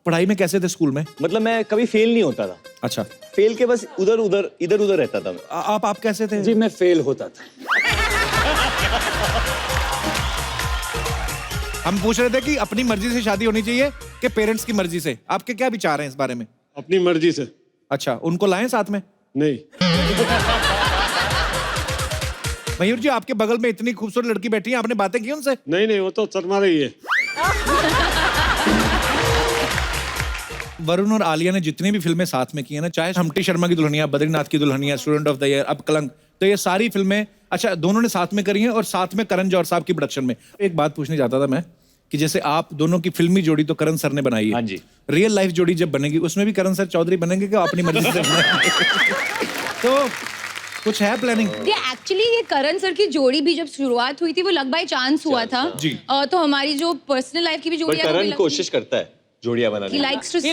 पढ़ाई में कैसे थे स्कूल में? मतलब मैं कभी फेल नहीं होता था। अच्छा, फेल के बस इधर उधर रहता था मैं। आप कैसे थे? जी मैं फेल होता था। हम पूछ रहे थे कि अपनी मर्जी से शादी होनी चाहिए कि पेरेंट्स की मर्जी से? आपके क्या विचार हैं इस बारे में? अपनी मर्जी से। अच्छा, उनको लाएं साथ में? नहीं। मयूर जी, आपके बगल में इतनी खूबसूरत लड़की बैठी है, आपने बातें की उनसे? नहीं, वो तो शर्मा रही है। वरुण और आलिया ने जितनी भी फिल्में साथ में की है ना, चाहे हम्टी शर्मा की दुल्हनिया, बद्रीनाथ की Dulhania, student of the year, अब कलंक, तो ये सारी फिल्में अच्छा दोनों ने साथ में करी हैं और साथ में करण जौहर साहब की प्रोडक्शन में। एक बात पूछने चाहता था मैं कि जैसे आप दोनों की फिल्मी जोड़ी तो करण सर ने बनाई है, हाँ जी। रियल लाइफ जोड़ी जब बनेगी उसमें भी करण सर चौधरी बनेंगे कि अपनी मर्जी से बनेंगे? तो कुछ है प्लानिंग? एक्चुअली ये करण सर की जोड़ी भी जब शुरुआत हुई थी वो लक बाय चांस हुआ था जी। तो हमारी जो पर्सनल लाइफ की भी जोड़ी बट करण कोशिश करता है जोड़ियां बनाने He की। likes to see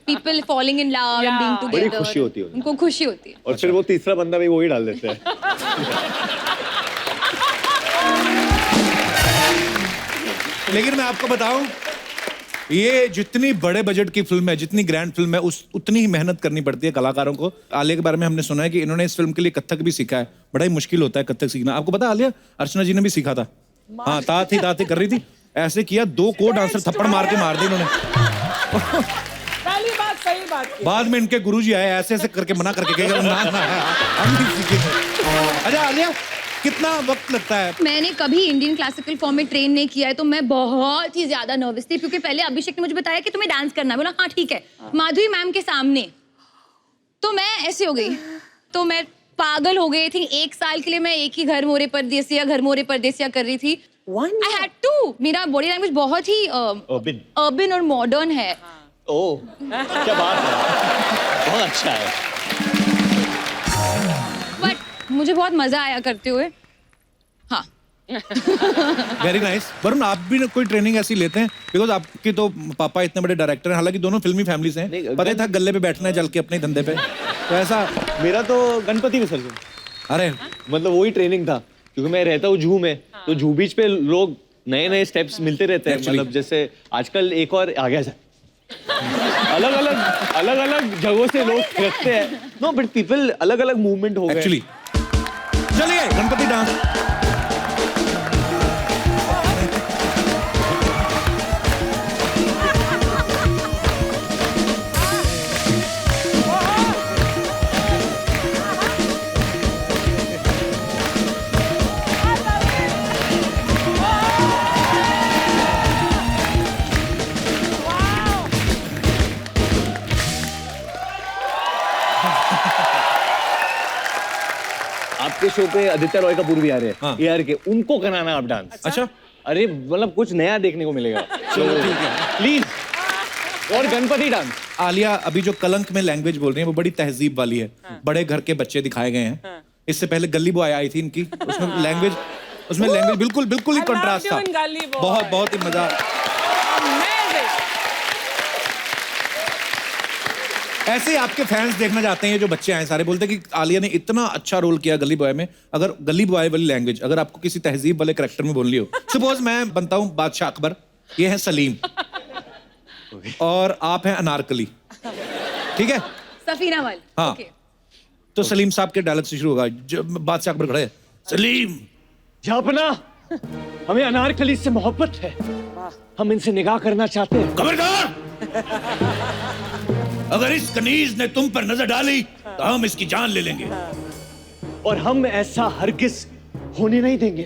people falling in love and being together. बड़ी खुशी होती है उन्हें। उनको खुशी होती है। और फिर वो तीसरा बंदा भी वही डाल देते हैं। लेकिन मैं आपको बताऊं, ये जितनी बड़े बजट की फिल्म है, जितनी ग्रैंड फिल्म है, उतनी ही मेहनत करनी पड़ती है कलाकारों को। आलिया के बारे में हमने सुना है कि इन्होंने इस फिल्म के लिए कथक भी सीखा है। बड़ा ही मुश्किल होता है कथक सीखना। आपको पता आलिया, अर्चना जी ने भी सीखा था। हाँ, ताती कर रही थी, ऐसे किया, 2 को डांसर थप्पड़ मार के मार दी इन्होंने। पहली बात सही बात की। बाद में इनके गुरुजी आए, ऐसे ऐसे करके मना करके गए, ना हम नहीं सीखेंगे। अच्छा आलिया, कितना वक्त लगता है? मैंने कभी इंडियन क्लासिकल फॉर्म में ट्रेन नहीं किया है तो मैं बहुत ही ज्यादा नर्वस थी क्योंकि पहले अभिषेक ने मुझे बताया कि तुम्हें डांस करना है। बोला हाँ ठीक है, माधुरी मैम के सामने। तो मैं ऐसे हो गई, तो मैं पागल हो गई थी। 1 साल के लिए मैं एक ही घर मोरे परदेसिया कर रही थी। I had to। मेरा बॉडी लैंग्वेज बहुत ही अर्बन और मॉडर्न है। ओह, क्या बात है, बहुत अच्छा है। बट मुझे बहुत मजा आया करते हुए। हाँ। Very nice. वरुण, आप भी कोई ट्रेनिंग ऐसी लेते हैं? बिकॉज आपके तो पापा इतने बड़े डायरेक्टर हैं, हालांकि दोनों फिल्मी फैमिली से हैं। पता था गले पे बैठना है जल के अपने धंधे पे, तो ऐसा। मेरा तो गणपति विसर्जन। अरे मतलब वही ट्रेनिंग था, क्योंकि मैं रहता हूँ जूहू में, तो जूहू बीच पे लोग नए स्टेप्स मिलते रहते हैं। मतलब जैसे आजकल एक और आ गया है, अलग अलग जगहों से लोग रखते हैं। नो बट पीपल अलग मूवमेंट हो गए एक्चुअली। चलिए गणपति डांस। आपके शो पे आदित्य रॉय कपूर भी आ रहे हैं। हाँ। AR के, उनको कराना आप डांस। अच्छा, अरे मतलब कुछ नया देखने को मिलेगा। चलो ठीक है, प्लीज। और गणपति डांस। आलिया अभी जो कलंक में लैंग्वेज बोल रही है वो बड़ी तहजीब वाली है। बड़े घर के बच्चे दिखाए गए हैं। इससे पहले गली बॉय आई थी इनकी, उसमें लैंग्वेज बिल्कुल ही कंट्रास्ट था। बहुत ही मजा। ऐसे ही आपके फैंस देखना चाहते हैं, जो बच्चे आए सारे बोलते हैं कि आलिया ने इतना अच्छा रोल किया गली बॉय में। अगर गली बॉय वाली लैंग्वेज अगर आपको किसी तहजीब वाले कैरेक्टर में बोलनी हो, सपोज मैं बनता हूं बादशाह अकबर, ये है सलीम और आप हैं अनारकली, ठीक है? सफीना वाल। हाँ। Okay। तो सलीम साहब के डायलॉग से शुरू होगा। जब बादशाह अकबर खड़े, सलीम जापना, हमें अनारकली से मोहब्बत है, हम इनसे निगाह करना चाहते हैं। खबरदार, अगर इस कनीज ने तुम पर नजर डाली तो हम इसकी जान ले लेंगे। और हम ऐसा हरगिज होने नहीं देंगे।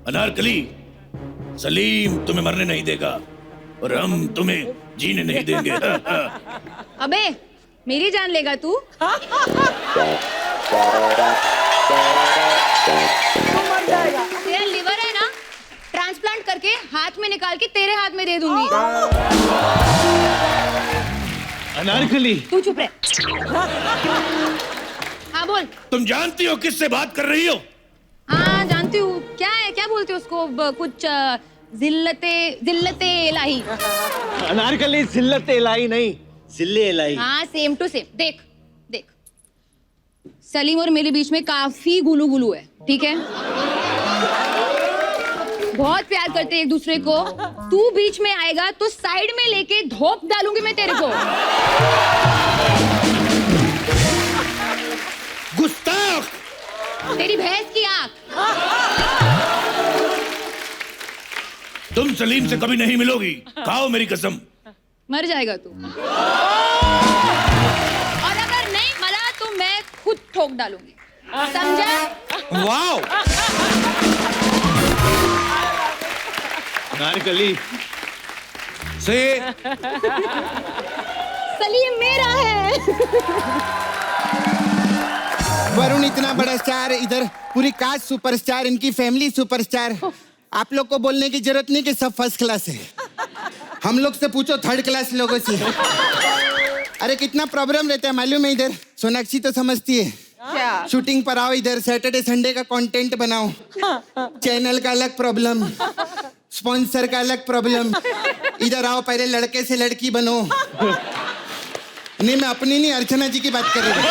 अनारकली, सलीम तुम्हें मरने नहीं देगा और हम तुम्हें जीने नहीं देंगे। अबे मेरी जान लेगा तू? तेरा लिवर है ना, ट्रांसप्लांट करके हाथ में निकाल के तेरे हाथ में दे दूंगी। अनारकली, तू चुप रह। हाँ बोल। तुम जानती हो किससे बात कर रही हो? हाँ जानती हूँ। क्या है, क्या बोलते हो उसको? कुछ जिल्लते इलाही। अनारकली जिल्लत इलाही नहीं, जिल्ले इलाही। हाँ सेम टू सेम। देख सलीम और मेरे बीच में काफी गुलू गुलू है, ठीक है? बहुत प्यार करते हैं एक दूसरे को। तू बीच में आएगा तो साइड में लेके धोप डालूंगी मैं तेरे को। गुस्ताख। तेरी भैंस की आंख। तुम सलीम से कभी नहीं मिलोगी, खाओ मेरी कसम। मर जाएगा तू। और अगर नहीं मरा तो मैं खुद ठोक डालूंगी, समझा? वाओ। नारकली से सलीम मेरा है। वरुण इतना बड़ा स्टार, इधर पूरी कास्ट सुपरस्टार, इनकी फैमिली सुपरस्टार। आप लोग को बोलने की जरूरत नहीं कि सब फर्स्ट क्लास है। हम लोग से पूछो थर्ड क्लास लोगों से। अरे कितना प्रॉब्लम रहता है मालूम है इधर। सोनाक्षी तो समझती है। क्या? शूटिंग पर आओ इधर, सैटरडे संडे का कंटेंट बनाओ, चैनल का अलग प्रॉब्लम, स्पॉन्सर का अलग प्रॉब्लम। इधर आओ पहले लड़के से लड़की बनो। नहीं मैं अपनी नहीं, अर्चना जी की बात कर रही हूँ।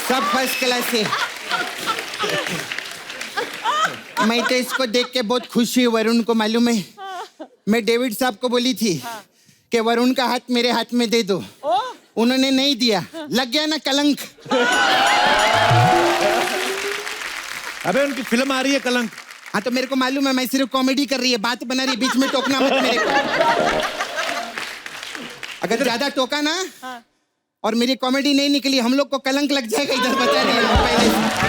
सब फर्स्ट क्लास है। मैं तो इसको देख के बहुत खुश हुई। वरुण को मालूम है, मैं डेविड साहब को बोली थी कि वरुण का हाथ मेरे हाथ में दे दो। उन्होंने नहीं दिया, लग गया ना कलंक। अबे उनकी फिल्म आ रही है कलंक। हाँ तो मेरे को मालूम है, मैं सिर्फ कॉमेडी कर रही है, बात बना रही है, बीच में टोकना मत मेरे को। अगर ज्यादा टोका ना और मेरी कॉमेडी नहीं निकली, हम लोग को कलंक लग जाएगा। इधर बता रही है पहले।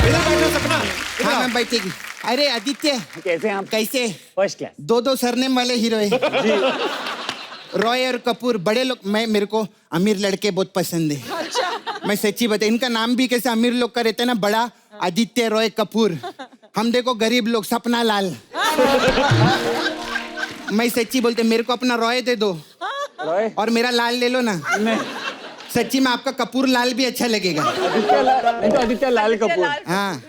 इधर बैठो सपना। हाँ मैं बैठेगी। अरे आदित्य कैसे हम? कैसे? First class. दो सरनेम वाले हीरो है। रॉय और कपूर, बड़े लोग। मेरे को अमीर लड़के बहुत पसंद है। मैं सच्ची बता, इनका नाम भी कैसे अमीर लोग का रहता है ना, बड़ा आदित्य रॉय कपूर। हम देखो गरीब लोग, सपना लाल। मैं सच्ची बोलते, मेरे को अपना रॉय दे दो और मेरा लाल ले लो ना। सच्ची में आपका कपूर लाल भी अच्छा लगेगा। आदित्य लाल कपूर। हाँ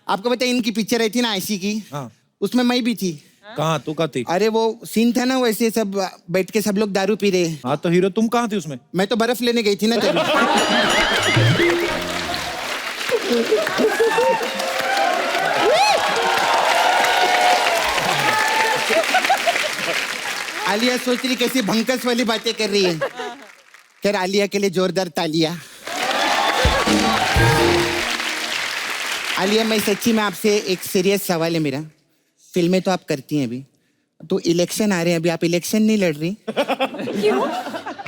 आपको पता है इनकी पिक्चर आई थी ना आयशी की, हाँ। उसमें मैं भी थी। कहाँ तू कहाँ थी? अरे वो सीन था ना, वैसे सब बैठ के सब लोग दारू पी रहे। हाँ तो हीरो तुम कहाँ थी उसमें? मैं तो बर्फ लेने गई थी ना तभी। आलिया सोच रही कैसी भंकस वाली बातें कर रही है। खैर आलिया के लिए जोरदार तालियां। आलिया मैं सच्ची में आपसे एक सीरियस सवाल है मेरा। फिल्में तो आप करती हैं अभी, तो इलेक्शन आ रहे हैं, अभी आप इलेक्शन नहीं लड़ रही?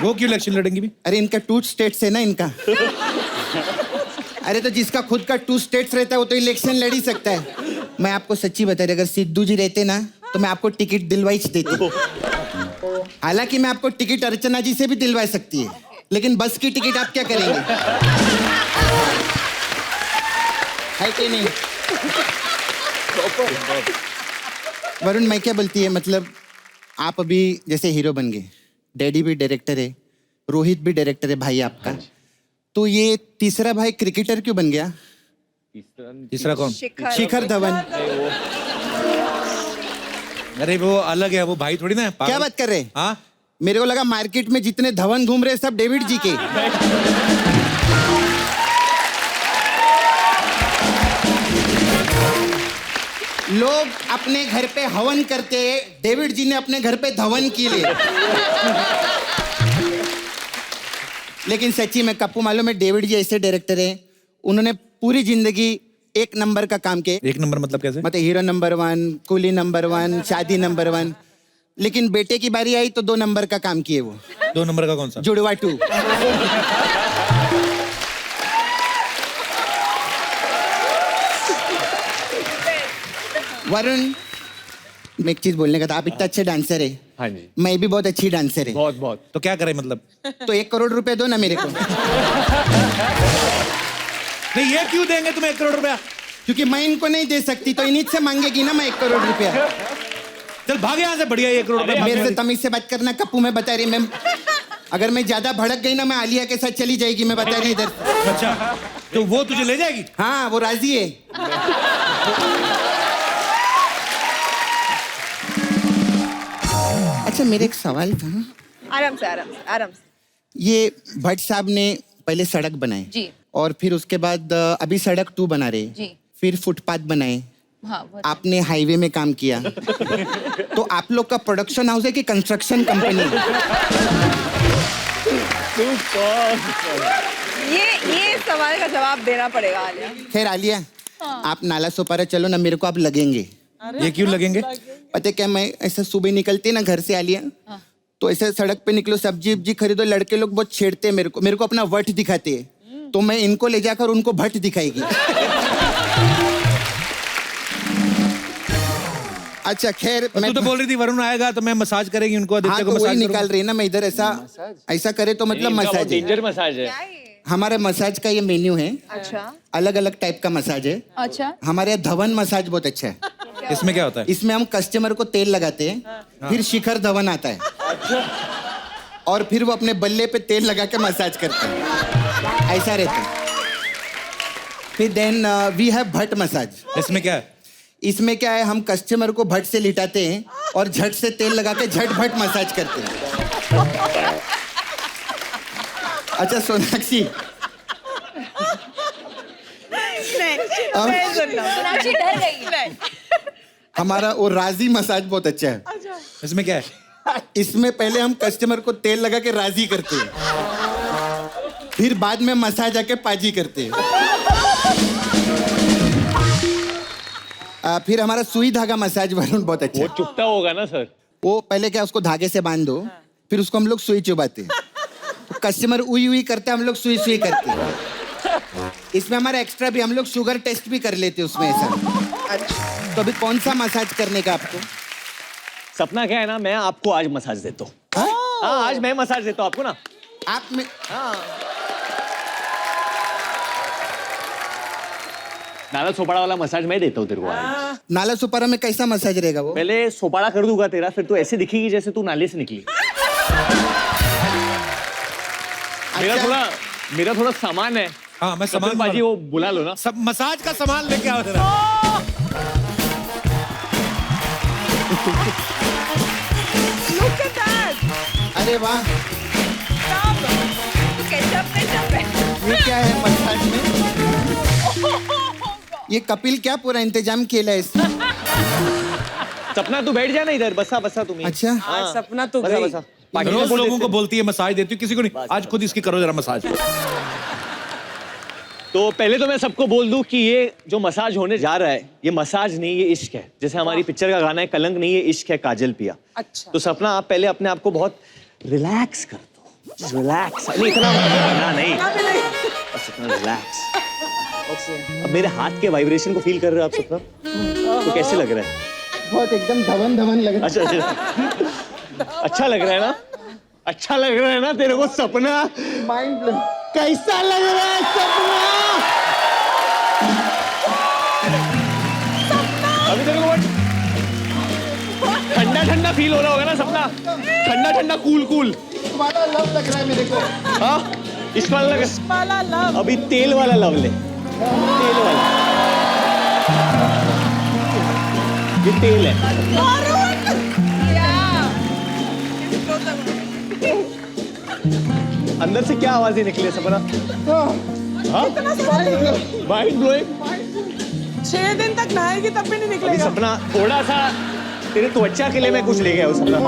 वो क्यों इलेक्शन लड़ेंगी भी? अरे इनका 2 स्टेट्स है ना इनका। अरे तो जिसका खुद का 2 स्टेट्स रहता है वो तो इलेक्शन लड़ ही सकता है। मैं आपको सच्ची बता रही, अगर सिद्धू जी रहते ना तो मैं आपको टिकट दिलवा ही देती। हालांकि मैं आपको टिकट अर्चना जी से भी दिलवा सकती है, लेकिन बस की टिकट आप क्या करेंगे? है कि नहीं? वरुण मैं क्या बोलती है, मतलब आप अभी जैसे हीरो बन गए, डैडी भी डायरेक्टर है, रोहित भी डायरेक्टर है भाई आपका, तो ये तीसरा भाई क्रिकेटर क्यों बन गया? तीसरा कौन? शिखर धवन। अरे वो अलग है, वो भाई थोड़ी ना है। क्या बात कर रहे? हाँ मेरे को लगा मार्केट में जितने धवन घूम रहे सब डेविड जी के। लोग अपने घर पे हवन करते, डेविड जी ने अपने घर पे धवन की ले। लेकिन सच्ची में कप्पू मालूम है, डेविड जी ऐसे डायरेक्टर हैं, उन्होंने पूरी जिंदगी एक नंबर का काम किया। एक नंबर मतलब कैसे? मतलब हीरो नंबर 1, कूली नंबर 1, शादी नंबर 1, लेकिन बेटे की बारी आई तो 2 नंबर का काम किए वो। 2 नंबर का कौन सा? जुड़वा 2। वरुण मैं एक चीज बोलने का था, आप इतना अच्छे डांसर है। हाँ जी। मैं भी बहुत अच्छी डांसर है। बहुत बहुत। तो क्या करे मतलब? तो 1 करोड़ रुपए दो ना मेरे को। नहीं ये क्यों देंगे तुम्हें 1 करोड़ रुपया? क्योंकि मैं इनको नहीं दे सकती, तो इन्हीं से मांगेगी ना मैं 1 करोड़ रुपया। चल भाग यहाँ से, बढ़िया 1 करोड़ रुपया। मेरे से तमीज से बात करना कप्पू, मैं बता रही मैं अगर मैं ज्यादा भड़क गई ना मैं आलिया के साथ चली जाएगी, मैं बता रही इधर। अच्छा तो वो तुझे ले जाएगी? हाँ वो राजी है। अच्छा मेरा एक सवाल था। आराम से आराम से आराम से। ये भट्ट साहब ने पहले सड़क बनाई, जी। और फिर उसके बाद अभी सड़क 2 बना रहे, जी। फिर फुटपाथ बनाए, हाँ वो आपने हाईवे में काम किया। तो आप लोग का प्रोडक्शन हाउस है कि कंस्ट्रक्शन कंपनी? ये सवाल का जवाब देना पड़ेगा आलिया। खैर आलिया, आप नाला सोपारा चलो ना, मेरे को आप लगेंगे। ये क्यों लगेंगे? पता है क्या, मैं ऐसा सुबह निकलती ना घर से आलिया, तो ऐसे सड़क पे निकलो, सब्जी वब्जी खरीदो, लड़के लोग बहुत छेड़ते हैं मेरे को अपना वट दिखाते हैं, तो मैं इनको ले जाकर उनको भट्ट दिखाएगी। अच्छा खैर, तू तो बोल रही थी वरुण आएगा तो मैं मसाज करेगी उनको, हाँ आदित्य को तो वही मसाज निकाल रही ना, मैं इधर ऐसा करे तो मतलब मसाज है। डेंजर मसाज है। हमारे मसाज का ये मेन्यू है, अच्छा अलग अलग टाइप का मसाज है। अच्छा हमारे यहाँ धवन मसाज बहुत अच्छा है। इसमें क्या होता है? इसमें हम कस्टमर को तेल लगाते हैं, फिर शिखर धवन आता है, और फिर वो अपने बल्ले पे तेल लगा के मसाज करते हैं, ऐसा रहता है। फिर देन वी हैव भट्ट मसाज। इसमें क्या है? इसमें क्या है, हम कस्टमर को भट्ट से लिटाते हैं और झट से तेल लगा के झट भट्ट मसाज करते हैं। अच्छा सोनाक्षी, सोनाक्षी डर गई। हमारा वो राजी मसाज बहुत अच्छा है। इसमें क्या है? इसमें पहले हम कस्टमर को तेल लगा के राजी करते हैं, फिर बाद में मसाज आके पाजी करते हैं। फिर हमारा सुई धागा मसाज वरुण बहुत अच्छा वो है। चुपता होगा ना सर? वो पहले क्या, उसको धागे से बांध दो, फिर उसको हम लोग सुई चुबाते हैं, तो कस्टमर उई उई करते हैं, हम लोग सुई सुई करते हैं। इसमें हमारा एक्स्ट्रा भी, हम लोग शुगर टेस्ट भी कर लेते हैं उसमें ऐसा। तो अभी कौन सा मसाज करने का आपको? सपना क्या है ना, मैं आपको आज मसाज देता हूँ। हाँ आज मैं मसाज देता हूँ आपको ना। आप में नाला सोपाड़ा वाला मसाज मैं देता हूँ तेरे को आज। नाला सुपारा में कैसा मसाज रहेगा वो? पहले सोपाड़ा कर दूंगा तेरा, फिर तू ऐसे दिखेगी जैसे तू नाले से निकली। मेरा थोड़ा सामान है। हाँ मैं सामान बाजी वो बुला लो ना। सब मसाज का सामान लेके आओ जरा। Look at that. अरे वाह, केचप है। ये क्या है मसाज में? ये कपिल क्या पूरा इंतजाम केला है इसने? सपना तू बैठ जा ना इधर, बसा तुम्हें। अच्छा आज सपना तो बसा गई। बसा। रोज लोगों को बोलती है मसाज देती हूँ, किसी को नहीं। आज खुद इसकी करो जरा मसाज। तो पहले तो मैं सबको बोल दूं कि ये जो मसाज होने जा रहा है, ये मसाज नहीं, ये इश्क है। जैसे हमारी पिक्चर का गाना है कलंक नहीं, ये इश्क है काजल पिया। अच्छा तो सपना आप पहले अपने आप को बहुत रिलैक्स कर दो। रिलैक्स नहीं, इतना ना नहीं, बस इतना रिलैक्स। अब मेरे हाथ के वाइब्रेशन को फील कर रहे हो आप सपना? तो कैसे लग रहा है? बहुत एकदम धवन धवन लग रहा है। अच्छा अच्छा लग रहा है ना? अच्छा लग रहा है ना तेरे को सपना? Mind blow. कैसा लग रहा है सपना? अभी तेरे को ठंडा ठंडा फील हो रहा होगा ना सपना? ठंडा ठंडा कूल कूल वाला लव लग रहा है मेरे को। हाँ इस वाला लग। वाला लव। अभी तेल वाला लव ले, तेल वाला। ये तेल है। अंदर से क्या आवाजें निकली सपना? Mind blowing. 6 दिन तक नहाएगी तब भी नहीं अभी निकलेगा। सपना थोड़ा सा तेरे त्वचा के लिए मैं कुछ ले गया हूँ सपना।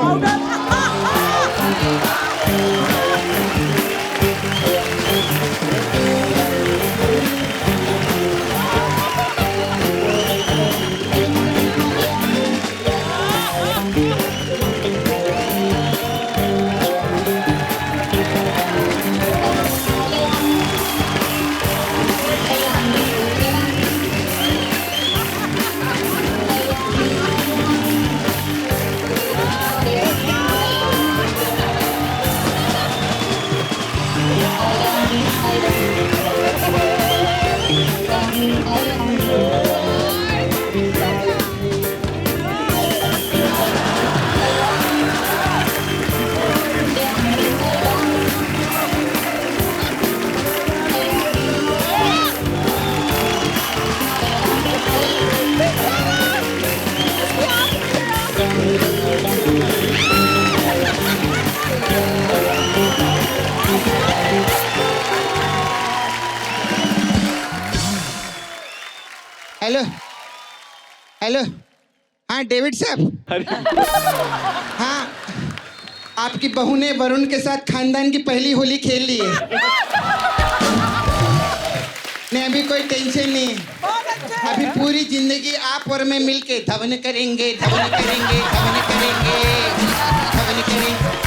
हेलो हेलो हाँ डेविड साहब हाँ आपकी बहू ने वरुण के साथ खानदान की पहली होली खेल ली है नहीं अभी कोई टेंशन नहीं है अभी पूरी जिंदगी आप और मैं मिलके धवन करेंगे धवन करेंगे धवन करेंगे धवन करेंगे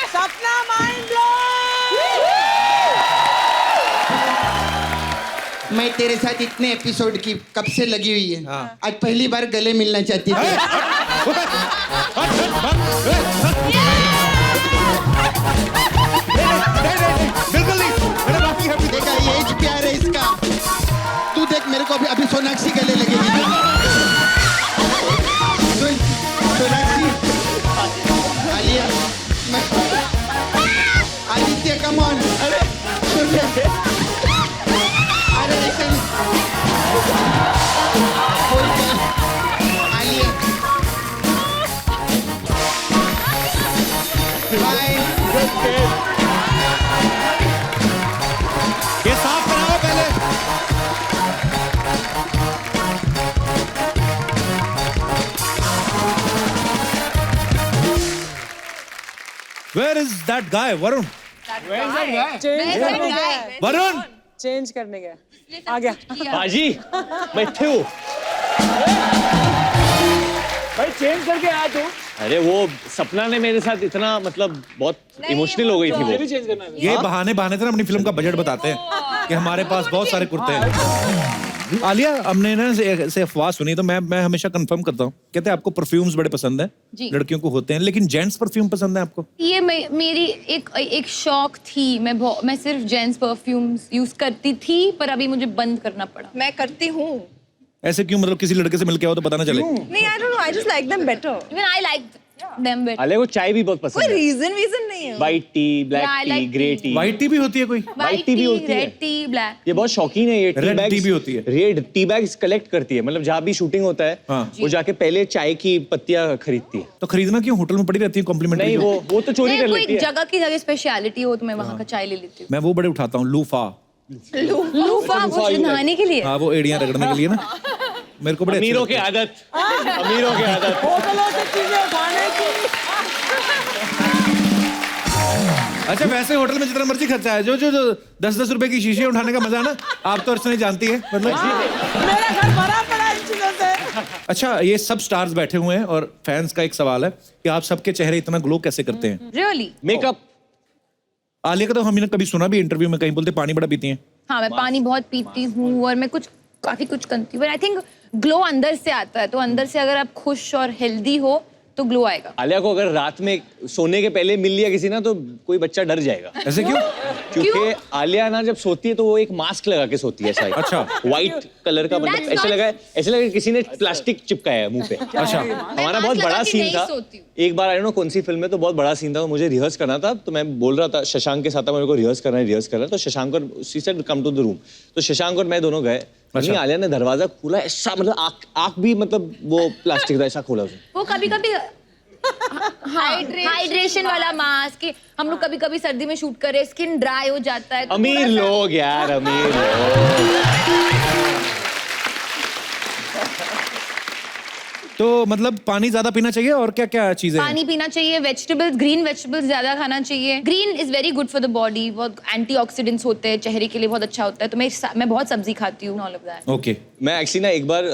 सपना माइंड ब्लो मैं तेरे साथ इतने एपिसोड की कब से लगी हुई है आज पहली बार गले मिलना चाहती थी बिल्कुल नहीं मैंने बाकी हैप्पी देखा ये एज प्यार है इसका तू देख मेरे को अभी अभी सोनाक्षी गले लगेगी सोनाक्षी आलिया आदित्य कम ऑन अरे ऐसा नहीं आलिया बाय ये साफ कराओ पहले Where is that guy Varun Varun change करने गया आ गया पाजी मैं इत्थे हूँ भाई चेंज करके आया तू अरे वो सपना ने मेरे साथ इतना मतलब बहुत इमोशनल हो गई थी वो चेंज करना है ये बहाने बहाने से ना अपनी फिल्म का बजट बताते हैं कि हमारे पास बहुत सारे कुर्ते हैं आलिया हमने ना से अफवाह सुनी तो मैं हमेशा कंफर्म करता हूँ कहते हैं आपको परफ्यूम्स बड़े पसंद है जी। लड़कियों को होते हैं लेकिन जेंट्स परफ्यूम पसंद है आपको ये मेरी एक शौक थी मैं सिर्फ जेंट्स परफ्यूम्स यूज करती थी पर अभी मुझे बंद करना पड़ा मैं करती हूँ ऐसे क्यों मतलब किसी लड़के से मिलके आओ तो पता ना चले नहीं I don't know I just like them better even I like them better Alia को चाय भी बहुत कोई पसंद है रीजन नहीं है white tea black Yeah, I T like grey tea. Tea white T भी होती है कोई white tea भी होती है। रेड टी ब्लैक ये बहुत शौकीन है ये टी Red बैग्स tea भी होती है। रेड टी बैग्स कलेक्ट करती है मतलब जहाँ भी शूटिंग होता है हाँ। वो जाके पहले चाय की पत्तियां खरीदती है तो खरीदना क्यों होटल में पड़ी रहती है कॉम्प्लीमेंट्री नहीं वो तो चोरी कर लेती कोई है जगह की जगह स्पेशलिटी हो तो मैं वहाँ का चाय ले लेती हूँ मैं वो बड़े उठाता हूँ लूफा लूफा वो नहाने के लिए हाँ वो एड़ियां रगड़ने के लिए ना मेरे को बड़े अच्छे अमीरों की लगते आदत अमीरों की आदत होटलों से चीजें उठाने की हैं। अच्छा वैसे होटल में जितना मर्जी खर्चा है जो 10-10 रुपए की शीशे उठाने का मजा है ना आप तो अर्चना जानती है मतलब मेरा घर भरा पड़ा है इन चीजों से अच्छा ये सब स्टार्स बैठे हुए हैं और फैंस का एक सवाल है कि आप सबके चेहरे इतना ग्लो कैसे करते हैं रियली मेकअप आलिया का तो हमने कभी सुना भी इंटरव्यू में कहीं बोलते पानी बड़ा पीती हैं हाँ मैं पानी बहुत पीती हूँ और मैं काफी कुछ करती हूँ आई थिंक ग्लो अंदर से आता है तो अंदर से अगर आप खुश और हेल्दी हो तो ग्लो आएगा आलिया को अगर रात में सोने के पहले मिल लिया किसी ना तो कोई बच्चा डर जाएगा ऐसे क्यों क्योंकि आलिया ना जब सोती है तो वो एक मास्क लगा के सोती है शायद अच्छा। व्हाइट कलर का मतलब That's ऐसे लगा किसी ने प्लास्टिक चिपकाया है मुंह पे अच्छा हमारा बहुत mask बड़ा लगा के सीन नहीं था सोती हूँ। एक बार आई नो कौन सी फिल्म में तो बहुत बड़ा सीन था तो मुझे रिहर्स करना था तो मैं बोल रहा था शशांक के साथ था मेरे को रिहर्स करना है तो शशांक और she said come to the room तो शशांक और मैं दोनों गए नहीं आलिया ने दरवाजा खोला ऐसा मतलब आँख भी मतलब वो प्लास्टिक का ऐसा खोला उसने वो कभी कभी हाइड्रेशन वाला मास्क हम लोग कभी कभी सर्दी में शूट करे स्किन ड्राई हो जाता है तो अमीर थोड़ा सा- लोग यार अमीर लोग तो मतलब पानी ज्यादा पीना चाहिए और क्या क्या चीजें हैं? पानी पीना चाहिए वेजिटेबल्स ग्रीन वेजिटेबल्स ज्यादा खाना चाहिए green is very good for the body बहुत एंटीऑक्सीडेंट्स होते हैं चेहरे के लिए बहुत अच्छा होता है तो मैं बहुत सब्जी खाती हूँ ऑल ऑफ दैट ओके मैं एक्चुअली ना एक बार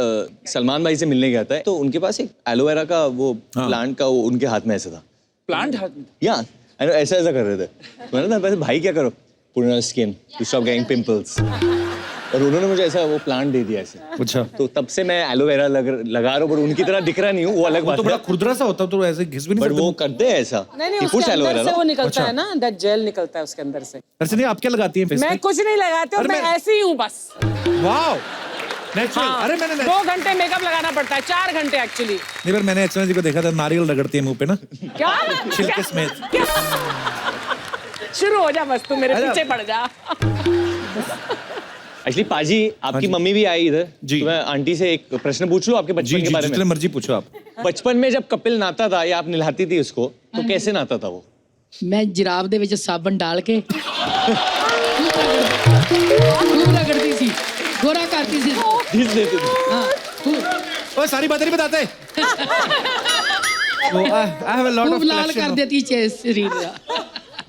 सलमान भाई से मिलने गया था तो उनके पास एक एलोवेरा का वो हाँ। प्लांट का वो उनके हाथ में ऐसा था प्लांट हाथ में या ऐसा ऐसा कर रहे थे मैंने कहा वैसे भाई क्या करो पुराना skin to stop getting pimples और उन्होंने मुझे ऐसा वो प्लांट दे दिया ऐसे अच्छा तो तब से मैं एलोवेरा लगा रहा हूँ पर उनकी तरह दिख रहा नहीं हूँ वो अलग वो बात तो बड़ा है खुरदरा सा होता है तो ऐसे घिस भी नहीं बट सकते वो करते हैं ऐसा नहीं कि उसके कुछ अंदर एलोवेरा से वो ना निकलता है ना दैट जेल निकलता है उसके अंदर से अर्चना जी, आप क्या लगाती हैं फेस मैं पे कुछ नहीं लगाती हूँ अरे मैं मैं- ऐसी ही हूँ बस वाओ नेचुरल हाँ, अरे मैंने 2 घंटे मेकअप लगाना पड़ता है 4 घंटे एक्चुअली नहीं पर मैंने अर्चना जी को देखा था नारियल रगड़ती है मुंह पे ना क्या छिलके समेत क्या? शुरू हो जा बस तू मेरे अरे- पीछे पड़ जा एक्चुअली पाजी आपकी जी। मम्मी भी आई इधर जी। तो मैं आंटी से एक प्रश्न पूछ लूं आपके जी बचपन के जी बारे जितने में मर्जी पूछो आप बचपन में जब कपिल नहाता था या आप नहलाती थी उसको तो कैसे नहाता था वो ਮੈਂ ਜਰਾਬ ਦੇ ਵਿੱਚ ਸਾਬਣ ਡਾਲ ਕੇ ਖੂਬ ਰਗੜਦੀ ਸੀ गोरा करती थी घिस देते थे। हाँ ओए सारी बातें नहीं बताते I have a lot खूब of लाल collection कर of- देती शरीर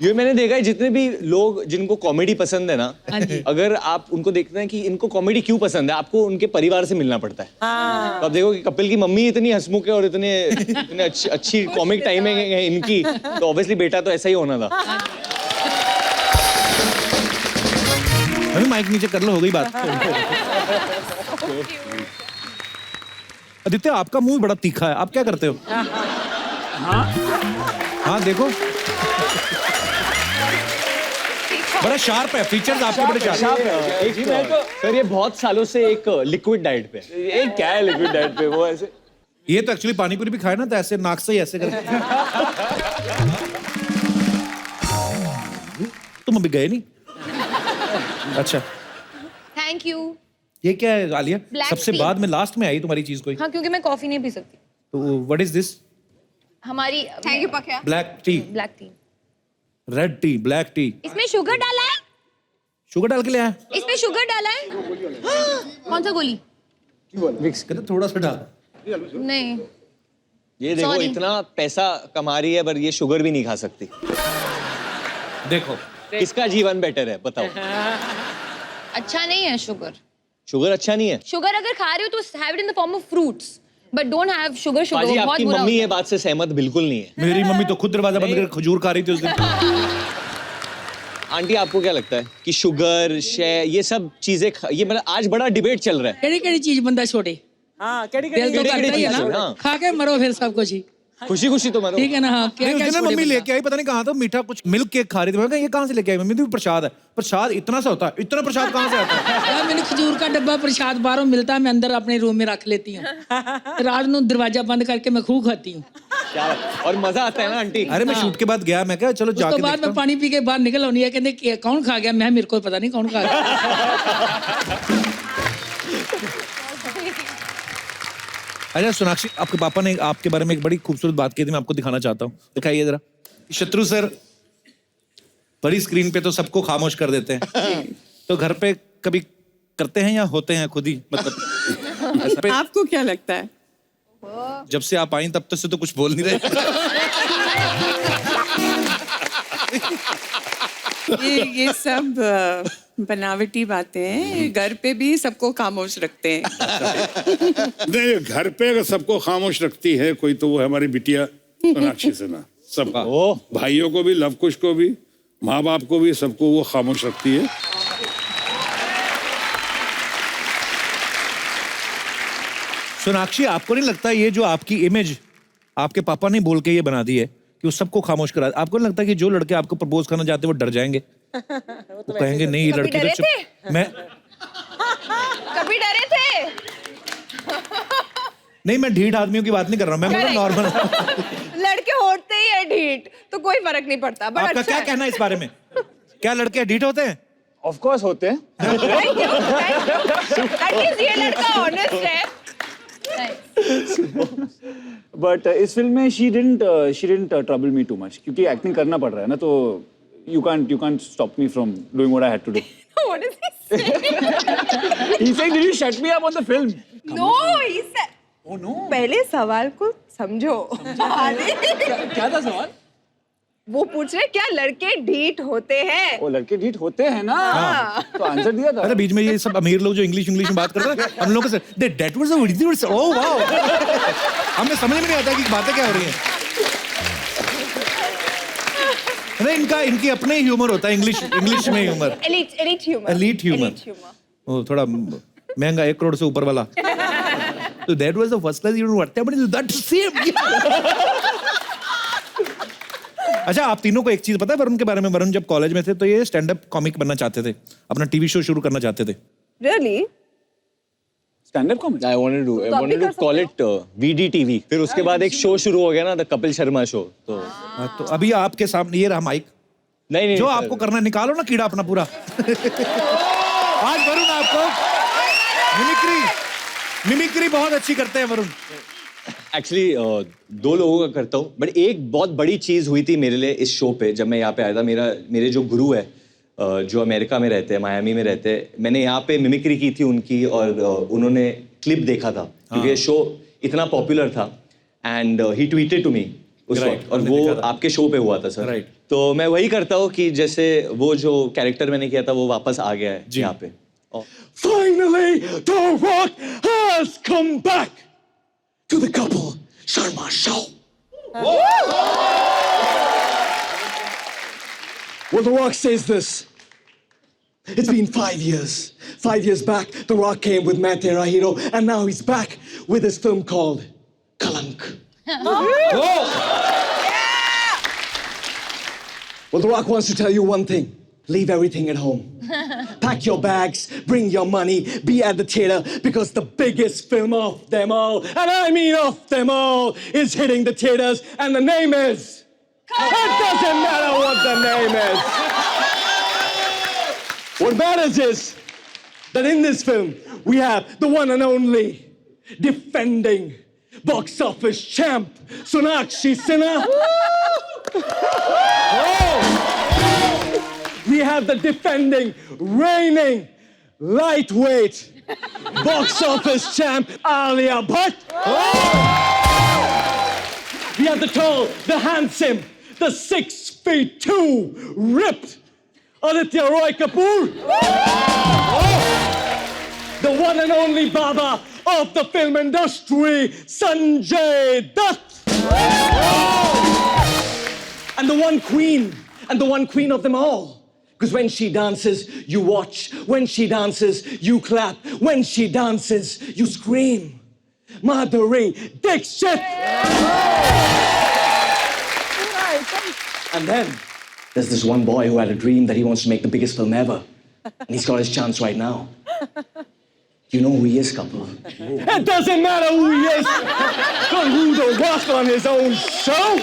ये मैंने देखा है जितने भी लोग जिनको कॉमेडी पसंद है ना, हाँ जी। अगर आप उनको देखते हैं कि इनको कॉमेडी क्यों पसंद है, आपको उनके परिवार से मिलना पड़ता है। तो आप देखो कि कपिल की मम्मी इतनी हंसमुख है और इतने अच्छी कॉमिक टाइमिंग है इनकी, तो ऑब्वियसली बेटा तो ऐसा ही होना था। अभी माइक नीचे कर लो, हो गई बात। आदित्य आपका मुंह बड़ा तीखा है, आप क्या करते हो? हाँ देखो बड़ा शार्प है, फीचर्स आपके बड़े शार्प है। सर ये बहुत सालों से एक लिक्विड डाइट पे है। ये क्या है लिक्विड डाइट पे? वो ऐसे ये तो एक्चुअली पानी पूरी भी खाए ना तो ऐसे नाक से ही ऐसे करके। तुम अभी गए नहीं? अच्छा थैंक यू। ये क्या है आलिया? Black सबसे tea. बाद में लास्ट में आई तुम्हारी चीज कोई? हाँ क्योंकि मैं कॉफी नहीं पी सकती। तो व्हाट इज दिस? हमारी Thank you, Pakya. Black T, black T. Red T, black T. इसमें शुगर डाला है? शुगर डाल के ले आया? इसमें शुगर डाला है? कौन सा गोली? मिक्स कर थोड़ा सा डाल। नहीं। ये देखो Sorry. इतना पैसा कमा रही है पर ये शुगर भी नहीं खा सकती। देखो किसका जीवन बेटर है बताओ? अच्छा नहीं है शुगर। शुगर अच्छा नहीं है? शुगर अगर खा रहे हो तो have it in the form of fruits, but don't have sugar. Sugar बाजी बहुत आपकी बुरा मम्मी होता ये बात से सहमत बिल्कुल नहीं है। मेरी मम्मी तो खुद दरवाजा बंद करके खजूर खा रही थी उस दिन। आंटी आपको क्या लगता है कि शुगर शय ये सब चीजें ये मतलब आज बड़ा डिबेट चल रहा है। केड़ी केड़ी चीज बंदा छोड़े? हाँ केड़ी दिल तो केड़ी करता ही है चीज़, ना, हाँ। खा के मरो फिर सब कुछ ही। खुशी खुशी तो मरो। ठीक है ना? हाँ क्या नहीं, उस क्या दिन ना छोड़े मम्मी बंदा? लेके आई, पता नहीं कहाँ था, मीठा कुछ मिल्क केक खा रही थी। मैं कहा ये कहाँ से लेके आई मम्मी? तो प्रसाद है। प्रसाद इतना सा होता है, इतना प्रसाद कहाँ से आता है? यार मैंने खजूर का डब्बा प्रसाद बाहरों मिलता है, मैं अंदर अपने रूम में रख लेती हूँ। रात को दरवाजा बंद करके मैं खूब खाती हूँ। क्या और मजा आता है ना आंटी। अरे मैं शूट के बाद गया, मैं क्या चलो उसके जाके बाद देखता मैं हूँ। पानी पी के बाहर निकल आनी है, कहते कौन खा गया? मैं मेरे को पता नहीं कौन खा गया। अच्छा सोनाक्षी, आपके पापा ने आपके बारे में एक बड़ी खूबसूरत बात की थी, मैं आपको दिखाना चाहता हूँ। दिखाइए जरा। शत्रु सर बड़ी स्क्रीन पे तो सबको खामोश कर देते हैं, तो घर पे कभी करते हैं या होते हैं खुद ही? मतलब ऐसा पे आपको क्या लगता है? जब से आप आई तब तक से तो कुछ बोल नहीं रहे। ये सब बनावटी बातें हैं। घर पे भी सबको खामोश रखते हैं। नहीं घर पे अगर सबको खामोश रखती है कोई तो वो है हमारी बिटिया सोनाक्षी सिन्हा। सबका ओह। भाइयों को भी, लव कुश को भी, माँ बाप को भी, सबको वो खामोश रखती है। सोनाक्षी, आपको नहीं लगता ये जो आपकी इमेज आपके पापा ने बोल के ये बना दी है कि वो सबको खामोश करा, आपको नहीं लगता कि जो लड़के आपको प्रपोज करना चाहते हैं वो डर जाएंगे? वो कहेंगे नहीं ये कभी लड़की डरे तो चुप। मैं कभी डरे थे? नहीं, मैं ढीठ आदमियों की बात नहीं कर रहा हूँ, मैं मतलब नॉर्मल। लड़के होते ही है ढीठ तो कोई फर्क नहीं पड़ता। बट आपका अच्छा क्या कहना है इस बारे में? क्या लड़के ढीठ होते हैं? ऑफ कोर्स होते हैं। Thank you. एटलीस्ट ये लड़का ऑनेस्ट है। बट इस फिल्म में she didn't trouble me too much क्योंकि एक्टिंग करना पड़ रहा है ना, तो you can't stop me from doing what I had to do. What is he saying? He saying did you shut me up on the film? No, he said. Oh no. पहले सवाल को समझो। क्या था सवाल? वो पूछ रहे क्या लड़के ढीठ होते हैं? वो लड़के ढीठ होते हैं ना, तो आंसर दिया था। अरे बीच में ये सब अमीर लोग जो इंग्लिश में बात करते हैं, हम लोग say that was oh wow, हमें समझ में नहीं आता कि बातें क्या हो रही हैं। नहीं, इनकी अपने ही ह्यूमर होता है, इंग्लिश में humour. Elite humor. Elite humor. वो थोड़ा महंगा 1 करोड़ से ऊपर वाला। तो that was the first class you what happened that same. अच्छा, आप तीनों को एक चीज पता है वरुण के बारे में? वरुण जब कॉलेज में थे तो ये स्टैंड अप कॉमिक बनना चाहते थे, अपना टीवी शो शुरू करना चाहते थे। Really? Stand up comedy. I wanted to call it VDTV। फिर उसके बाद एक शो शुरू हो गया ना, द कपिल शर्मा शो। तो तो अभी आपके सामने ये रहा माइक, नहीं जो आपको करना है निकालो ना कीड़ा अपना पूरा। आज वरुण आपको मिमिक्री बहुत अच्छी करते हैं वरुण। एक्चुअली 2 लोगों का करता हूँ, बट एक बहुत बड़ी चीज हुई थी मेरे लिए इस शो पे। जब मैं यहाँ पे आया था, मेरे जो गुरु है जो अमेरिका में रहते हैं, मायामी में रहते हैं, मैंने यहाँ पे मिमिक्री की थी उनकी और उन्होंने क्लिप देखा था क्योंकि ये शो इतना पॉपुलर था and he tweeted to me उस वक्त और वो आपके शो पे हुआ था सर। तो मैं वही करता हूँ कि जैसे वो जो कैरेक्टर मैंने किया था वो वापस आ गया है यहाँ पे। Finally, The Rock has come back to the Couple Sharma Show. Well, The Rock says this. It's been 5 years. 5 years back, The Rock came with Main Tera Hero, and now he's back with his film called Kalank. Well, The Rock wants to tell you one thing. Leave everything at home. Pack your bags, bring your money, be at the theater because the biggest film of them all, and I mean of them all, is hitting the theaters and the name is... It doesn't matter what the name is. What matters is that in this film we have the one and only defending box office champ, Sonakshi Sinha. We have the defending, reigning, lightweight box office champ, Alia Bhatt. We have the tall, the handsome, the 6'2", ripped Aditya Roy Kapoor. The one and only Baba of the film industry, Sanjay Dutt. And the one queen of them all. Because when she dances, you watch. When she dances, you clap. When she dances, you scream. Madhuri Dixit! And then, there's this one boy who had a dream that he wants to make the biggest film ever. And he's got his chance right now. You know who he is, couple? It doesn't matter who he is! Got who The Rock on his own show!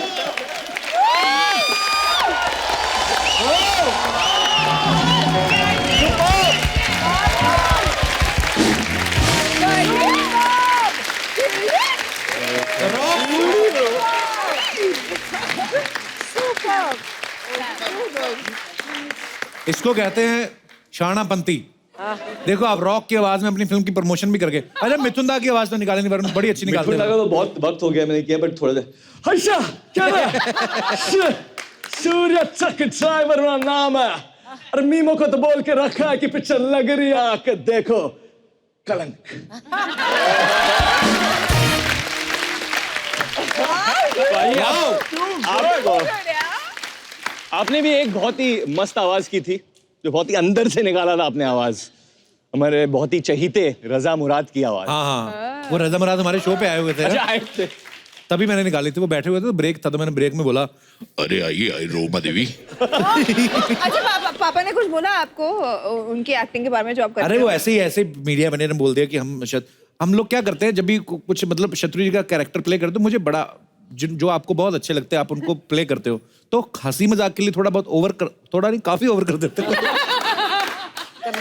इसको कहते हैं शानापंती। देखो आप rock की आवाज में अपनी film की प्रमोशन भी करके, अच्छा मिथुन दा की आवाज तो निकाले नहीं, वरुण बड़ी अच्छी निकालते हैं। मिथुन दा का तो बहुत वक्त हो गया मैंने किया, बट थोड़ा हर्षा क्या है? सूर्य चकचाई वरना नाम है और मीमो को तो बोल के रखा है कि पिक्चर लग रही है आके देखो कलंक। आपने भी एक बहुत ही मस्त आवाज की थी जो बहुत ही अंदर से निकाला था आपने आवाज, हमारे बहुत ही चहीते रजा मुराद की आवाज। हाँ, वो रजा मुराद हमारे शो पे आए हुए थे। अच्छा, आए थे तभी मैंने निकाली थी, वो बैठे हुए थे तो ब्रेक था, तो मैंने ब्रेक में बोला अरे आइए रोमा देवी। अच्छा पापा ने कुछ बोला आपको उनकी एक्टिंग के बारे में जो आप करते अरे वो ऐसे मीडिया बने ने बोल दिया कि हम लोग क्या करते हैं जब भी कुछ मतलब शत्रु जी का कैरेक्टर प्ले करते हो, मुझे बड़ा जो आपको बहुत अच्छे लगते हैं आप उनको प्ले करते हो, तो हंसी मजाक के लिए थोड़ा नहीं काफी ओवर कर देते हो।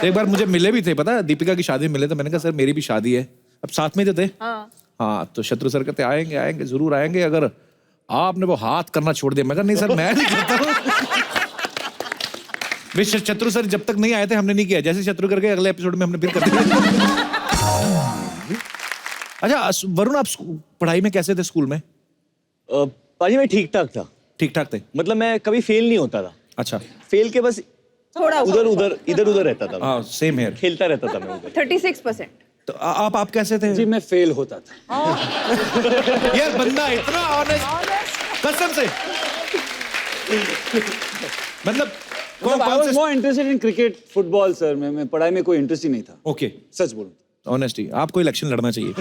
एक बार मुझे मिले भी थे, पता है दीपिका की शादी में मिले, तो मैंने कहा सर मेरी भी शादी है, अब साथ में जो थे। हाँ तो शत्रु सर कहते आएंगे जरूर आएंगे, अगर आपने वो हाथ करना छोड़ दिया। मैं कहा नहीं सर मैं नहीं करता हूँ। शत्रु सर जब तक नहीं आए थे हमने नहीं किया, जैसे शत्रु करके अगले एपिसोड में हमने फिर कर दिया। अच्छा वरुण आप पढ़ाई में कैसे थे स्कूल में? पाजी मैं ठीक ठाक थे, मतलब मैं कभी फेल नहीं होता था। अच्छा फेल के बस थोड़ा इधर उधर रहता था। हाँ सेम हेयर, खेलता रहता था मैं उधर। 36%। तो आप कैसे थे? जी मैं फेल होता था। यार बंदा इतना ऑनेस्ट कसम से, मतलब I was more interested in cricket, football sir. मैं पढ़ाई में कोई इंटरेस्ट ही नहीं था। ओके सच बोलूं ऑनेस्टी, आपको इलेक्शन लड़ना चाहिए।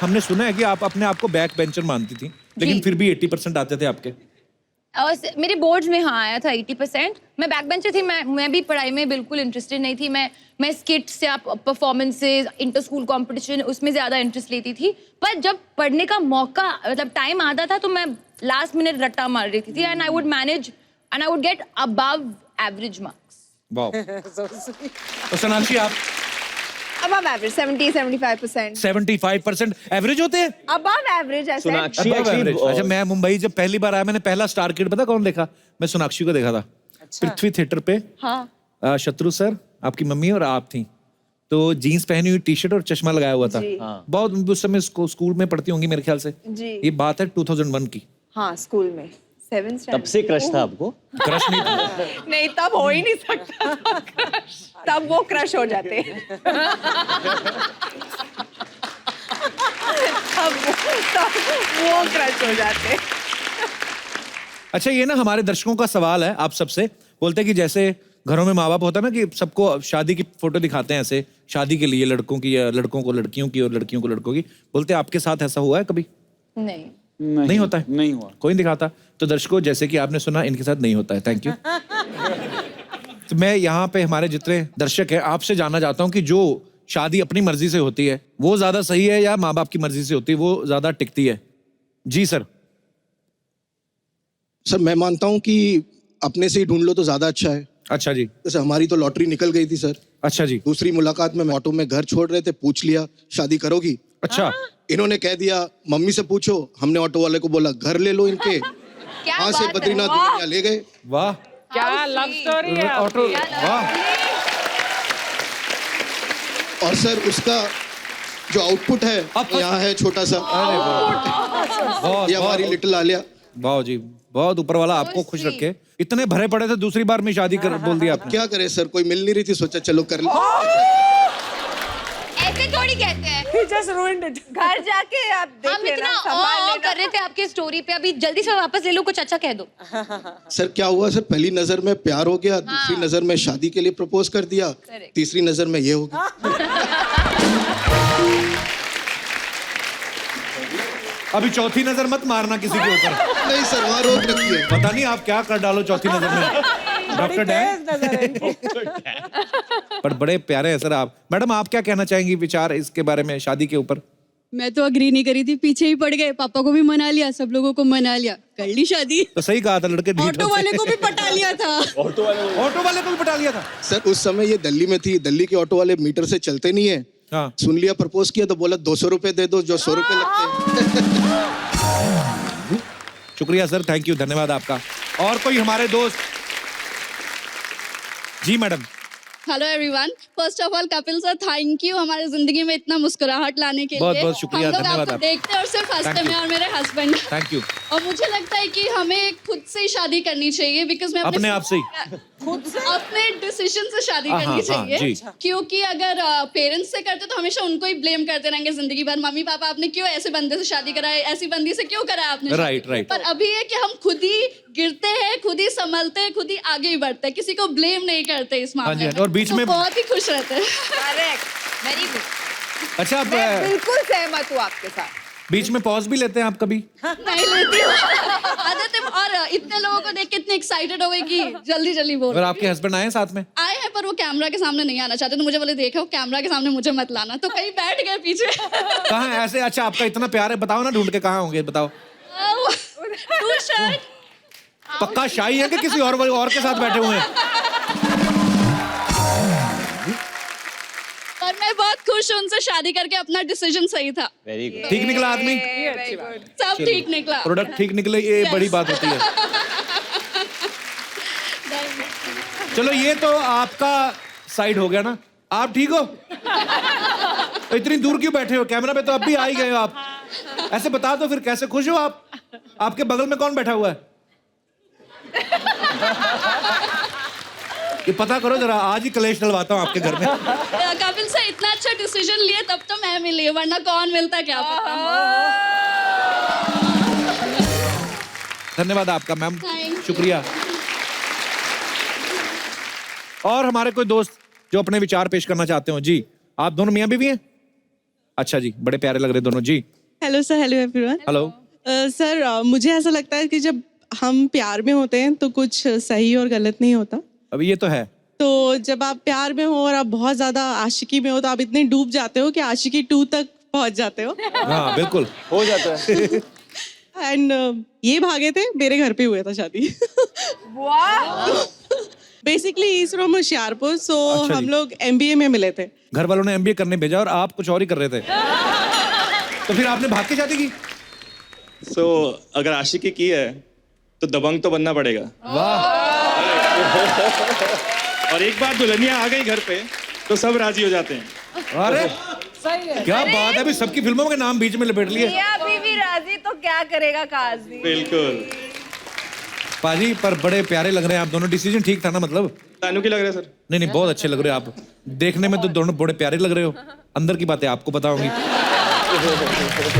हमने सुना है कि आप अपने आप को बैक बेंचर मानती थी, लेकिन फिर भी 80% आते थे आपके। मेरे बोर्ड्स में हाँ आया था 80%। मैं बैक बेंचर थी, मैं भी पढ़ाई में बिल्कुल इंटरेस्टेड नहीं थी। मैं स्किट्स या परफॉर्मेंसेज, इंटर स्कूल कंपटीशन उसमें ज़्यादा इंटरेस्ट लेती थी, पर जब पढ़ने का मौका मतलब टाइम आता था तो मैं लास्ट मिनट रट्टा मार रही थी and I would manage and I would get above average marks. Wow. तो सोनाक्षी आप? Above average, 70-75%. 75% एवरेज होते हैं? Above average ऐसे। सोनाक्षी अच्छा मैं मुंबई जब पहली बार आया, मैंने पहला स्टार किड पता कौन देखा? मैं सोनाक्षी को देखा था। पृथ्वी थिएटर पे हाँ शत्रु सर, आपकी मम्मी और आप थी, तो जीन्स पहनी हुई, टी शर्ट और चश्मा लगाया हुआ था। बहुत उस समय स्कूल में पढ़ती होंगी मेरे ख्याल से। जी। ये बात है 2001 की। हाँ स्कूल में 7th तब स्टैंडर्ड। से क्रश था आपको? क्रश नहीं था। नहीं तब हो ही नहीं सकता था crush। तब वो क्रश हो जाते हैं। तब वो क्रश हो जाते हैं। अच्छा, ये ना हमारे दर्शकों का सवाल है आप सबसे। बोलते हैं कि जैसे घरों में माँ बाप होता है ना कि सबको शादी की फोटो दिखाते हैं ऐसे, शादी के लिए लड़कों की या लड़कों को लड़कियों की और लड़कियों को लड़कों की। बोलते हैं आपके साथ ऐसा हुआ है कभी? नहीं नहीं होता है? नहीं हुआ। कोई नहीं दिखाता। तो दर्शकों, जैसे कि आपने सुना, इनके साथ नहीं होता है। Thank you. तो मैं यहाँ पे हमारे जितने दर्शक हैं आपसे जानना चाहता हूँ कि जो शादी अपनी मर्जी से होती है वो ज्यादा सही है या माँ बाप की मर्जी से होती है वो ज्यादा टिकती है? जी सर। सर मैं मानता हूँ कि अपने से ही ढूंढ लो तो ज्यादा अच्छा है। अच्छा जी। जैसे हमारी तो लॉटरी निकल गई थी सर। अच्छा जी। दूसरी मुलाकात में ऑटो में घर छोड़ रहे थे, पूछ लिया शादी करोगी? अच्छा। इन्होंने कह दिया मम्मी से पूछो। हमने ऑटो वाले को बोला घर ले लो इनके। क्या वहां से बात है, बद्रीनाथ वाह। दुनिया ले गए। वाह। क्या लव स्टोरी है ऑटो। वाह। और सर उसका जो आउटपुट है अब- यहाँ है छोटा सा। बहुत ये हमारी लिटिल आलिया। वाह जी, बहुत ऊपर वाला आपको खुश रखे। इतने भरे पड़े थे, दूसरी बार में शादी कर बोल दिया आपने। क्या करे सर, कोई मिल नहीं रही थी, सोचा चलो कर ले। ऐसे थोड़ी कहते हैं। He just ruined it. घर जाके आप देख हम लेना, इतना संभाल लेना। कर रहे थे आपकी स्टोरी पे, अभी जल्दी से वापस ले लो, कुछ अच्छा कह दो। सर क्या हुआ सर, पहली नजर में प्यार हो गया, दूसरी नजर में शादी के लिए प्रपोज कर दिया, तीसरी नजर में ये हो गया। अभी चौथी नजर मत मारना किसी के ऊपर। नहीं सर, वहाँ रोक रखी है। पता नहीं आप क्या कर डालो चौथी नजर में। Doctor Dan. पर बड़े प्यारे हैं सर आप। मैडम, आप क्या कहना चाहेंगी विचार इसके बारे में, शादी के ऊपर? मैं तो अग्री नहीं करी थी, पीछे ही पड़ गए। पापा को भी मना लिया, सब लोगों को मना लिया, कर ली शादी। तो सही कहा था, लड़के ढीठ ऑटो होते वाले हैं। को भी पटा लिया था। ऑटो वाले को भी पटा लिया था। सर उस समय ये दिल्ली में थी, दिल्ली के ऑटो वाले मीटर से चलते नहीं है। हाँ। सुन लिया, प्रपोज किया तो बोला 200 रुपए दे दो, जो 100 रुपए लगते हैं। शुक्रिया सर, थैंक यू, धन्यवाद आपका। और कोई हमारे दोस्त? जी madam. Hello everyone, first of all Kapil sir thank you हमारी जिंदगी में इतना मुस्कुराहट लाने के बहुत लिए। बहुत शुक्रिया, हम लोग धन्यवाद आपको आप। देखते हैं और सिर्फ हंसते Thank हैं, you. और मेरे हस्बैंड। Thank you. और मुझे लगता है कि हमें खुद से ही शादी करनी चाहिए, बिकॉज मैं अपने आप से ही? अपने डिसीजन से शादी हाँ, करनी हाँ, चाहिए। जी। क्योंकि अगर पेरेंट्स से करते तो हमेशा उनको ही ब्लेम करते रहेंगे जिंदगी भर, मम्मी पापा आपने क्यों ऐसे बंदे से शादी कराई, ऐसी बंदी से क्यों कराया आपने शादी? Right, right. पर अभी है कि हम खुद ही गिरते हैं, खुद ही संभलते हैं, खुद ही आगे ही बढ़ते हैं, किसी को ब्लेम नहीं करते इस हाँ जी, मामले हाँ जी। में। और बीच तो में- बहुत ही खुश रहते हैं। Correct. Very good. अच्छा, आप मैं बिल्कुल सहमत हूँ आपके साथ। बीच में पॉज भी लेते हैं आप कभी? नहीं लेती हूँ। आदत है, और इतने लोगों को देख के इतने एक्साइटेड हो गए कि जल्दी जल्दी बोल। और आपके हस्बैंड आए हैं साथ में? आए हैं पर वो कैमरा के सामने नहीं आना चाहते, तो मुझे बोले देखो कैमरा के सामने मुझे मत लाना, तो कहीं बैठ गए पीछे। कहाँ हैं ऐसे? अच्छा, आपका इतना प्यार है, बताओ ना ढूंढ के कहाँ होंगे, बताओ। तू शायद पक्का शाही है कि किसी और के साथ बैठे हुए हैं? और मैं बहुत खुश हूँ उनसे शादी करके, अपना डिसीजन सही था, वेरी गुड। ठीक निकला आदमी? सब ठीक निकला। प्रोडक्ट ठीक निकले, ये बड़ी बात होती है। चलो, ये तो आपका साइड हो गया ना। आप ठीक हो? तो इतनी दूर क्यों बैठे हो? कैमरा पे तो अब भी आ ही गए हो आप। ऐसे बता दो फिर, कैसे खुश हो आप? आपके बगल में कौन बैठा हुआ है? ये पता करो जरा, आज ही कलेश डलवाता हूँ आपके घर में। कपिल से इतना अच्छा डिसीजन लिए तब तो मैं मिली, वरना कौन मिलता क्या पता। धन्यवाद आपका मैम, Thank you. शुक्रिया। और हमारे कोई दोस्त जो अपने विचार पेश करना चाहते हो? जी, आप दोनों मियाँ बीवी हैं? अच्छा जी, बड़े प्यारे लग रहे दोनों। जी hello sir, hello everyone. Hello. Sir मुझे ऐसा लगता है कि जब हम प्यार में होते हैं तो कुछ सही और गलत नहीं होता। अभी ये तो है। तो जब आप प्यार में हो और आप बहुत ज्यादा आशिकी में हो तो आप इतने डूब जाते हो कि आशिकी 2 तक पहुंच जाते हो। हाँ बिल्कुल हो जाता है। एंड ये भागे थे, मेरे घर पे हुआ था शादी। बेसिकली इज फ्रॉम होशियारपुर, सो अच्छा हम जी। लोग MBA में मिले थे। घर वालों ने MBA करने भेजा और आप कुछ और ही कर रहे थे। तो फिर आपने भाग के शादी की? अगर आशिकी की है तो दबंग तो बनना पड़ेगा। वाह। और एक बार दुल्हनिया आ गई घर पे तो सब राजी हो जाते हैं। अरे क्या बात है, अभी सबकी फिल्मों के नाम बीच में लपेट लिए। अभी भी राजी तो क्या करेगा काजी। बिल्कुल। पाजी पर बड़े प्यारे लग रहे हैं आप दोनों, डिसीजन ठीक था ना मतलब? तानू की लग रहा है सर? नहीं नहीं, बहुत अच्छे लग रहे हो आप, देखने में तो दोनों बड़े प्यारे लग रहे हो, अंदर की बातें आपको पता होंगी।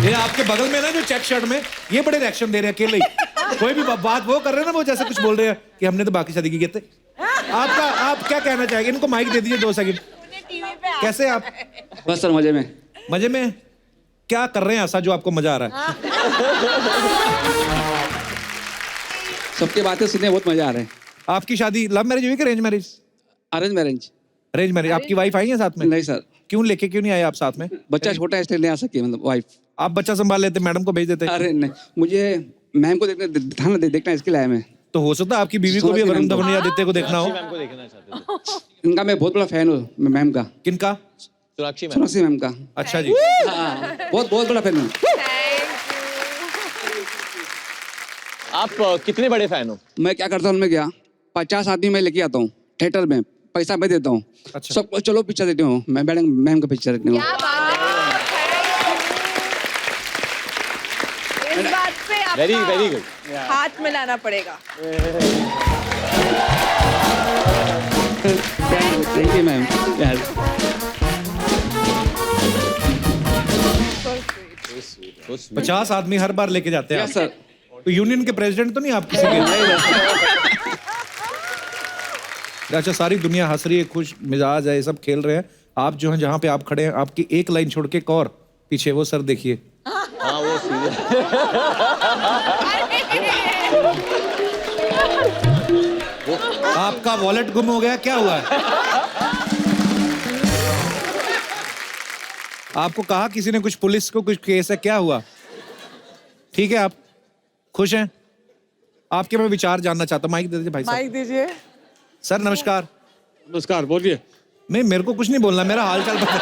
ये आपके बगल में ना जो चेक शर्ट में, ये बड़े रिएक्शन दे रहे हैं अकेले ही, कोई भी बात वो कर रहे हैं ना, वो जैसे कुछ बोल रहे हैं कि हमने तो बाकी शादी की कहते। आपका आप क्या कहना चाहेंगे? इनको माइक दे दीजिए 2 सेकंड। कैसे आप? बस सर मजे में। मजे में क्या कर रहे हैं ऐसा जो आपको मजा आ रहा है? सबकी बातें सुनने बहुत मजा आ रहा है। आपकी शादी लव मैरिज हुई कि arrange marriage? Arrange marriage. Arrange marriage. आपकी वाइफ आई है साथ में? नहीं सर। क्यों लेके क्यों नहीं आए आप साथ में? बच्चा छोटा है इसलिए नहीं आ सकी, मतलब वाइफ। आप बच्चा संभाल लेते, मैडम को भेज देते। अरे नहीं, मुझे मैम को देखना इसके लिए आया मैं। तो हो सकता है आपकी बीवी को भी वरुण धवन या आदित्य को देखना हो। इनका मैं बहुत बड़ा फैन हूँ मैम का। किनका? सोनाक्षी मैम का। अच्छा जी। हाँ, बहुत बड़ा फैन हूँ। आप कितने बड़े फैन हो? मैं क्या करता हूँ, मैं क्या 50 आदमी मैं लेके आता हूँ थिएटर में, पैसा मैं देता हूँ। अच्छा। सबको चलो पिक्चर देखते हूँ, मैं मैम का पिक्चर देखती हूँ। इस बात पे आपका वेरी गुड। हाथ मिलाना पड़ेगा। Thank you ma'am. 50 आदमी हर बार लेके जाते हैं यस सर। तो यूनियन के प्रेसिडेंट तो नहीं आप किसी के? अच्छा, सारी दुनिया हंस रही है, खुश मिजाज है, सब खेल रहे हैं। आप जो हैं जहाँ पे आप खड़े हैं, आपकी एक लाइन छोड़ के एक और पीछे वो सर देखिए। हाँ वो सीधे। आपका वॉलेट गुम हो गया, क्या हुआ है? आपको कहा किसी ने कुछ, पुलिस को कुछ केस है, क्या हुआ? ठीक है, आप खुश हैं? आपके मैं विचार जानना चाहता हूँ। माइक दे दीजिए भाई साहब। माइक दीजिए। सर नमस्कार। नमस्कार, बोलिए। नहीं, मेरे को कुछ नहीं बोलना, मेरा हाल चाल बता।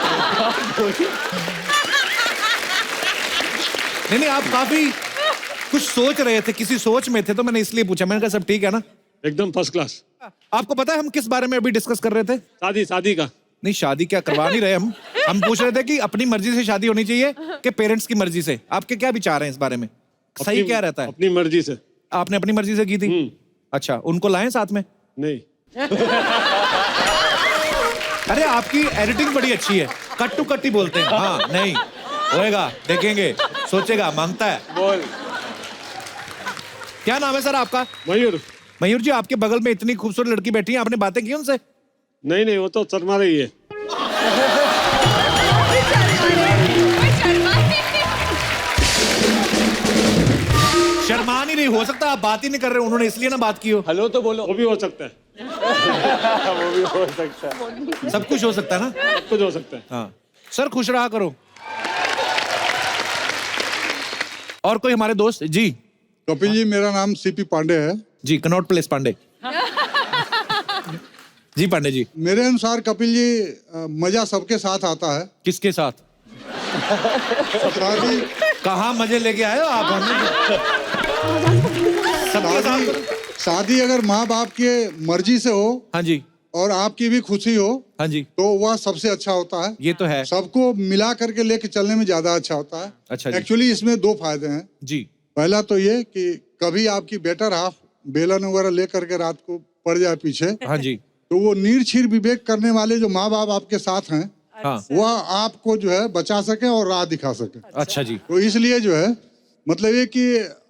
नहीं, आप काफी कुछ सोच रहे थे, किसी सोच में थे, तो मैंने इसलिए पूछा। मैंने कहा सब ठीक है ना? एकदम फर्स्ट क्लास। आपको पता है हम किस बारे में अभी डिस्कस कर रहे थे? शादी का। नहीं, शादी क्या करवा नहीं रहे हम पूछ रहे थे कि अपनी मर्जी से शादी होनी चाहिए कि पेरेंट्स की मर्जी से। आपके क्या विचार हैं इस बारे में? सही क्या रहता है? अपनी मर्जी से। आपने अपनी मर्जी से की थी? अच्छा, उनको लाएं साथ में? नहीं। अरे आपकी एडिटिंग बड़ी अच्छी है, कट टू कट ही बोलते हैं। हाँ नहीं होएगा, देखेंगे, सोचेगा, मांगता है। बोल। क्या नाम है सर आपका? मयूर। मयूर जी, आपके बगल में इतनी खूबसूरत लड़की बैठी है, आपने बातें की उनसे? नहीं, वो तो शर्मा रही है। शर्मा नहीं हो सकता, आप बात ही नहीं कर रहे, उन्होंने इसलिए ना बात की हो। हेलो तो बोलो। वो भी हो सकता है। वो भी हो सकता है। सब कुछ हो सकता है ना? सब कुछ हो सकता है। हाँ सर, खुश रहा करो। और कोई हमारे दोस्त जी? कपिल जी, मेरा नाम सीपी पांडे है जी, कनॉट प्लेस पांडे। जी पांडे जी। मेरे अनुसार कपिल जी, मजा सबके साथ आता है। किसके साथ? शादी। कहाँ मजे लेके आए हो आप? सबके साथ। शादी अगर माँ बाप के मर्जी से हो, हाँ जी, और आपकी भी खुशी हो, हाँ जी, तो वह सबसे अच्छा होता है। ये तो है। सबको मिला करके लेके चलने में ज्यादा अच्छा होता है। अच्छा जी। एक्चुअली इसमें 2 फायदे हैं जी। पहला तो ये कि कभी आपकी बेटर हाफ बेलन वगैरह लेकर के रात को पड़ जाए पीछे, हाँ जी, तो वो निर्छीर विवेक करने वाले जो माँ बाप आपके साथ हैं, हाँ, वह आपको जो है बचा सके और राह दिखा सके। अच्छा जी। तो इसलिए जो है मतलब ये कि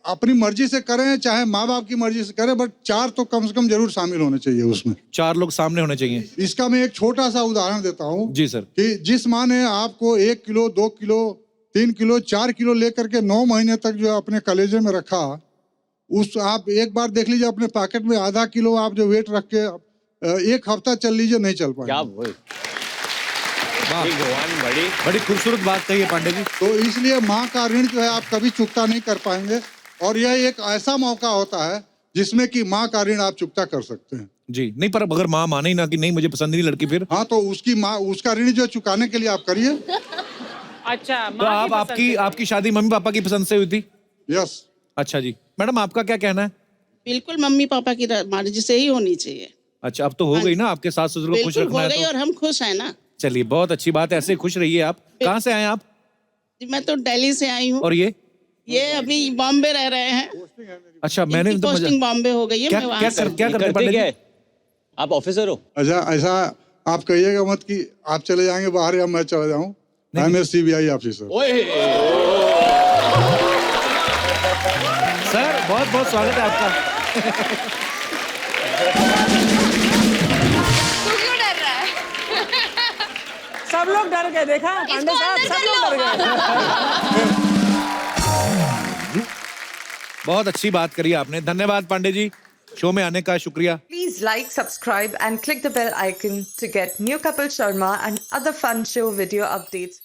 अपनी मर्जी से करें चाहे माँ बाप की मर्जी से करें, बट 4 तो कम से कम जरूर शामिल होने चाहिए उसमें। 4 लोग सामने होने चाहिए। इसका मैं एक छोटा सा उदाहरण देता हूँ जी सर। कि जिस माँ ने आपको 1 किलो 2 किलो 3 किलो 4 किलो लेकर के 9 महीने तक जो है अपने कलेजे में रखा, उस आप एक बार देख लीजिए अपने पैकेट में आधा किलो आप जो वेट रख के 1 हफ्ता चल लीजिए, नहीं चल पाएगा। क्या बोल? बड़ी खूबसूरत बात कही है पांडे जी। तो इसलिए माँ का ऋण जो है आप कभी चुकता नहीं कर पाएंगे, और यह एक ऐसा मौका होता है जिसमें कि माँ का ऋण आप चुकता कर सकते हैं। जी नहीं, पर अगर माँ माने ही ना कि नहीं मुझे पसंद नहीं लड़की, फिर? हाँ, तो उसकी माँ उसका ऋण जो चुकाने के लिए आप करिए। अच्छा, तो आपकी शादी मम्मी पापा की पसंद से हुई थी? यस। अच्छा जी। मैडम आपका क्या कहना है? बिल्कुल मम्मी पापा की मर्जी से ही होनी चाहिए। अच्छा, अब तो हो गई ना, आपके सास ससुर को खुश बिल्कुल रखना हो है गई तो और हम खुश हैं ना। चलिए, बहुत अच्छी बात है, ऐसे खुश रहिए आप। कहाँ से आए आप? मैं तो दिल्ली से आई हूँ। और ये अभी बॉम्बे रह रहे हैं। अच्छा, मैंने तो पोस्टिंग बॉम्बे हो गई है। मैं वहाँ से क्या करते पंडित जी? आप ऑफिसर हो? अच्छा, ऐसा आप कहिएगा मत कि आप चले जाएंगे बाहर या मैं चला जाऊं। I am a CBI officer. Sir, बहुत बहुत स्वागत है आपका। तू क्यों डर रहा है? सब लोग डर गए, देखा पांडे साहब, सब लोग डर गए। बहुत अच्छी बात करी आपने, धन्यवाद पांडे जी, शो में आने का शुक्रिया। Please like, subscribe and click the bell icon to get new Kapil Sharma and other fun show video updates.